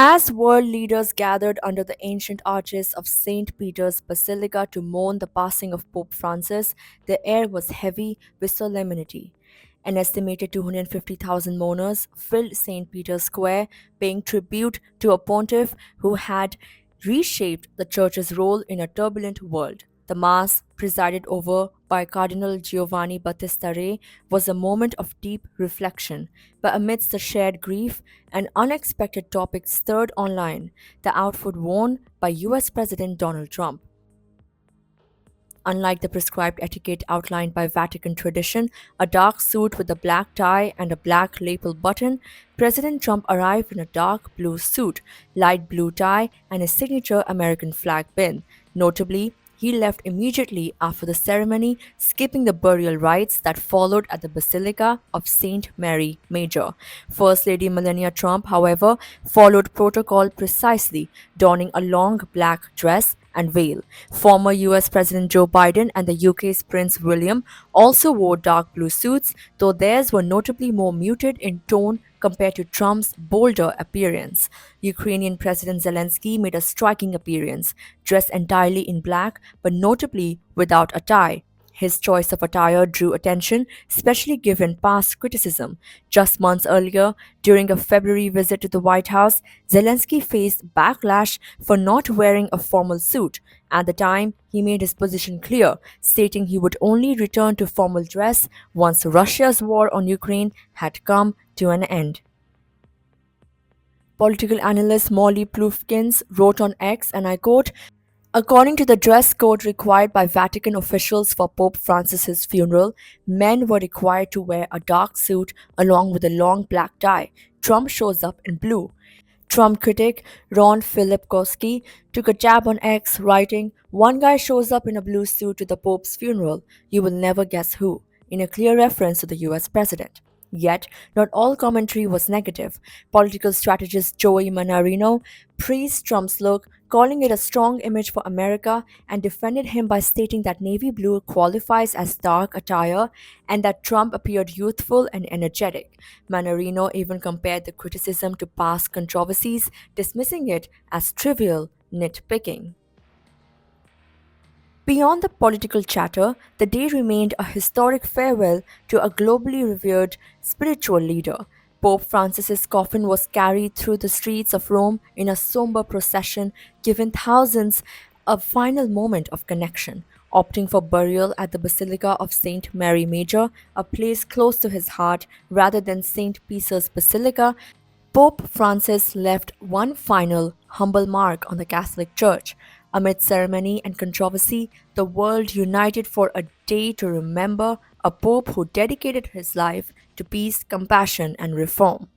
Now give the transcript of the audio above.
As world leaders gathered under the ancient arches of St. Peter's Basilica to mourn the passing of Pope Francis, the air was heavy with solemnity. An estimated 250,000 mourners filled St. Peter's Square, paying tribute to a pontiff who had reshaped the church's role in a turbulent world. The Mass, presided over by Cardinal Giovanni Battista Re, was a moment of deep reflection. But amidst the shared grief, an unexpected topic stirred online: the outfit worn by US President Donald Trump. Unlike the prescribed etiquette outlined by Vatican tradition, a dark suit with a black tie and a black lapel button, President Trump arrived in a dark blue suit, light blue tie, and a signature American flag pin. Notably, he left immediately after the ceremony, skipping the burial rites that followed at the Basilica of St. Mary Major. First Lady Melania Trump, however, followed protocol precisely, donning a long black dress and veil. Former US President Joe Biden and the UK's Prince William also wore dark blue suits, though theirs were notably more muted in tone compared to Trump's bolder appearance. Ukrainian President Zelensky made a striking appearance, dressed entirely in black but notably without a tie. His choice of attire drew attention, especially given past criticism. Just months earlier, during a February visit to the White House, Zelensky faced backlash for not wearing a formal suit. At the time, he made his position clear, stating he would only return to formal dress once Russia's war on Ukraine had come to an end. Political analyst Molly Plufkins wrote on X, and I quote, "According to the dress code required by Vatican officials for Pope Francis's funeral, men were required to wear a dark suit along with a long black tie. Trump shows up in blue." Trump critic Ron Filipkowski took a jab on X, writing, "One guy shows up in a blue suit to the Pope's funeral. You will never guess who," in a clear reference to the US president. Yet, not all commentary was negative. Political strategist Joey Manarino praised Trump's look, calling it a strong image for America, and defended him by stating that navy blue qualifies as dark attire and that Trump appeared youthful and energetic. Manarino even compared the criticism to past controversies, dismissing it as trivial nitpicking. Beyond the political chatter, the day remained a historic farewell to a globally revered spiritual leader. Pope Francis's coffin was carried through the streets of Rome in a somber procession, giving thousands a final moment of connection. Opting for burial at the Basilica of St. Mary Major, a place close to his heart, rather than St. Peter's Basilica, Pope Francis left one final, humble mark on the Catholic Church. Amid ceremony and controversy, the world united for a day to remember a pope who dedicated his life to peace, compassion, and reform.